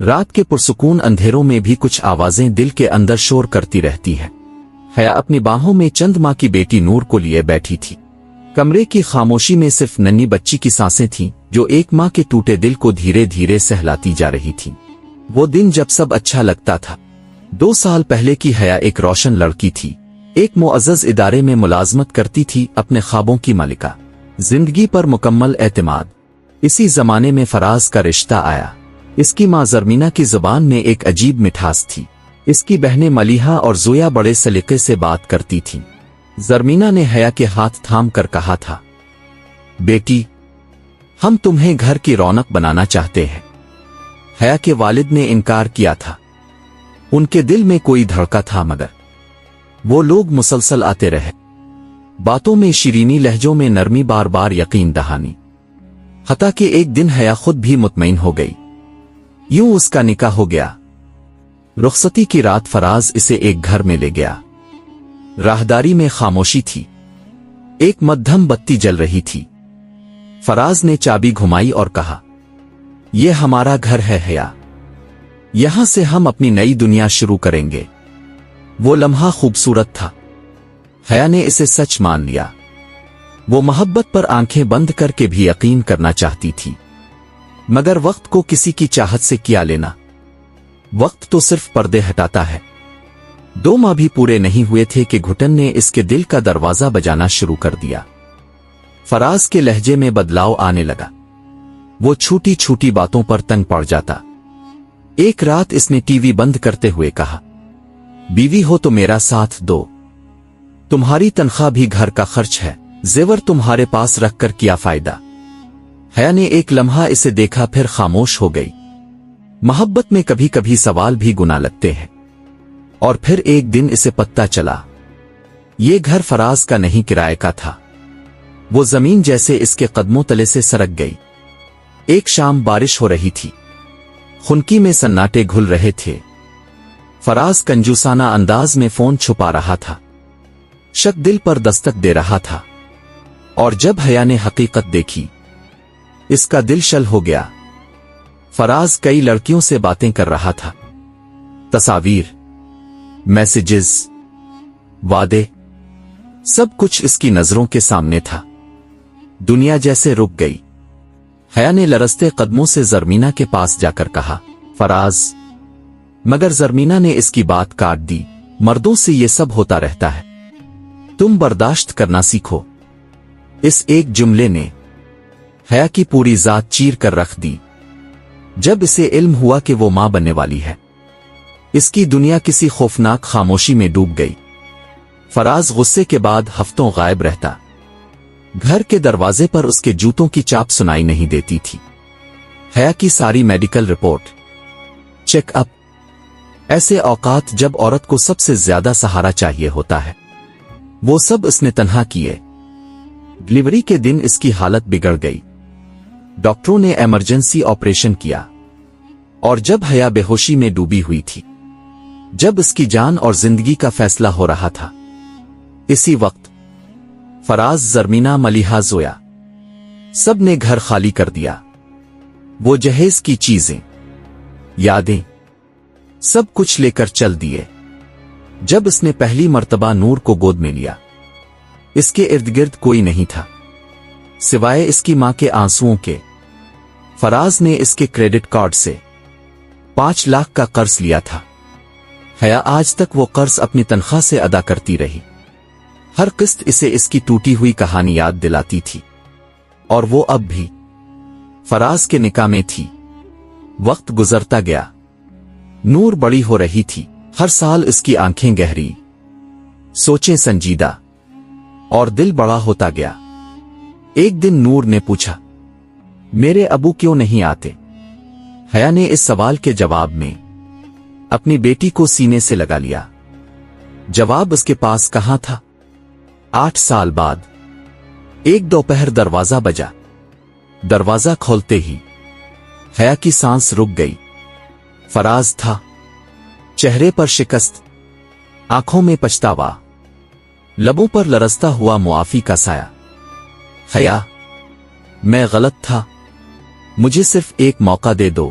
رات کے پرسکون اندھیروں میں بھی کچھ آوازیں دل کے اندر شور کرتی رہتی ہیں۔ حیا اپنی باہوں میں چند ماہ کی بیٹی نور کو لیے بیٹھی تھی۔ کمرے کی خاموشی میں صرف ننھی بچی کی سانسیں تھیں جو ایک ماں کے ٹوٹے دل کو دھیرے دھیرے سہلاتی جا رہی تھیں۔ وہ دن جب سب اچھا لگتا تھا۔ 2 سال پہلے کی حیا ایک روشن لڑکی تھی، ایک معزز ادارے میں ملازمت کرتی تھی، اپنے خوابوں کی مالکہ، زندگی پر مکمل اعتماد۔ اسی زمانے میں فراز کا رشتہ آیا۔ اس کی ماں زرمینہ کی زبان میں ایک عجیب مٹھاس تھی۔ اس کی بہنیں ملیحہ اور زویا بڑے سلیقے سے بات کرتی تھیں۔ زرمینہ نے حیا کے ہاتھ تھام کر کہا تھا، بیٹی، ہم تمہیں گھر کی رونق بنانا چاہتے ہیں۔ حیا کے والد نے انکار کیا تھا۔ ان کے دل میں کوئی دھڑکا تھا، مگر وہ لوگ مسلسل آتے رہے، باتوں میں شیرینی، لہجوں میں نرمی، بار بار یقین دہانی، حتیٰ کہ ایک دن حیا خود بھی مطمئن ہو گئی۔ یوں اس کا نکاح ہو گیا۔ رخصتی کی رات فراز اسے ایک گھر میں لے گیا۔ راہداری میں خاموشی تھی، ایک مدھم بتی جل رہی تھی۔ فراز نے چابی گھمائی اور کہا، یہ ہمارا گھر ہے حیا، یہاں سے ہم اپنی نئی دنیا شروع کریں گے۔ وہ لمحہ خوبصورت تھا۔ حیا نے اسے سچ مان لیا۔ وہ محبت پر آنکھیں بند کر کے بھی یقین کرنا چاہتی تھی، مگر وقت کو کسی کی چاہت سے کیا لینا؟ وقت تو صرف پردے ہٹاتا ہے۔ 2 ماہ بھی پورے نہیں ہوئے تھے کہ گھٹن نے اس کے دل کا دروازہ بجانا شروع کر دیا۔ فراز کے لہجے میں بدلاؤ آنے لگا۔ وہ چھوٹی چھوٹی باتوں پر تنگ پڑ جاتا۔ ایک رات اس نے ٹی وی بند کرتے ہوئے کہا، بیوی ہو تو میرا ساتھ دو، تمہاری تنخواہ بھی گھر کا خرچ ہے، زیور تمہارے پاس رکھ کر کیا فائدہ؟ حیا نے ایک لمحہ اسے دیکھا، پھر خاموش ہو گئی۔ محبت میں کبھی کبھی سوال بھی گناہ لگتے ہیں۔ اور پھر ایک دن اسے پتہ چلا، یہ گھر فراز کا نہیں، کرائے کا تھا۔ وہ زمین جیسے اس کے قدموں تلے سے سرک گئی۔ ایک شام بارش ہو رہی تھی، خنکی میں سناٹے گھل رہے تھے۔ فراز کنجوسانہ انداز میں فون چھپا رہا تھا، شک دل پر دستک دے رہا تھا۔ اور جب حیا نے حقیقت دیکھی، اس کا دل شل ہو گیا۔ فراز کئی لڑکیوں سے باتیں کر رہا تھا، تصاویر، میسیجز، وعدے، سب کچھ اس کی نظروں کے سامنے تھا۔ دنیا جیسے رک گئی۔ حیا نے لرزتے قدموں سے زرمینہ کے پاس جا کر کہا، فراز، مگر زرمینہ نے اس کی بات کاٹ دی، مردوں سے یہ سب ہوتا رہتا ہے، تم برداشت کرنا سیکھو۔ اس ایک جملے نے حیا کی پوری ذات چیر کر رکھ دی۔ جب اسے علم ہوا کہ وہ ماں بننے والی ہے، اس کی دنیا کسی خوفناک خاموشی میں ڈوب گئی۔ فراز غصے کے بعد ہفتوں غائب رہتا۔ گھر کے دروازے پر اس کے جوتوں کی چاپ سنائی نہیں دیتی تھی۔ حیا کی ساری میڈیکل رپورٹ، چیک اپ، ایسے اوقات جب عورت کو سب سے زیادہ سہارا چاہیے ہوتا ہے، وہ سب اس نے تنہا کیے۔ ڈلیوری کے دن اس کی حالت بگڑ گئی۔ ڈاکٹروں نے ایمرجنسی آپریشن کیا، اور جب حیا بے ہوشی میں ڈوبی ہوئی تھی، جب اس کی جان اور زندگی کا فیصلہ ہو رہا تھا، اسی وقت فراز، زرمینہ، ملیحہ، زویا، سب نے گھر خالی کر دیا۔ وہ جہیز کی چیزیں، یادیں، سب کچھ لے کر چل دیے۔ جب اس نے پہلی مرتبہ نور کو گود میں لیا، اس کے ارد گرد کوئی نہیں تھا سوائے اس کی ماں کے آنسوؤں کے۔ فراز نے اس کے کریڈٹ کارڈ سے 5 لاکھ کا قرض لیا تھا۔ حیا آج تک وہ قرض اپنی تنخواہ سے ادا کرتی رہی۔ ہر قسط اسے اس کی ٹوٹی ہوئی کہانی یاد دلاتی تھی، اور وہ اب بھی فراز کے نکاح میں تھی۔ وقت گزرتا گیا، نور بڑی ہو رہی تھی، ہر سال اس کی آنکھیں گہری، سوچیں سنجیدہ، اور دل بڑا ہوتا گیا۔ ایک دن نور نے پوچھا، میرے ابو کیوں نہیں آتے؟ حیا نے اس سوال کے جواب میں اپنی بیٹی کو سینے سے لگا لیا۔ جواب اس کے پاس کہاں تھا؟ 8 سال بعد ایک دوپہر دروازہ بجا۔ دروازہ کھولتے ہی حیا کی سانس رک گئی۔ فراز تھا، چہرے پر شکست، آنکھوں میں پچھتاوا، لبوں پر لرزتا ہوا معافی کا سایہ۔ حیا، میں غلط تھا، مجھے صرف ایک موقع دے دو،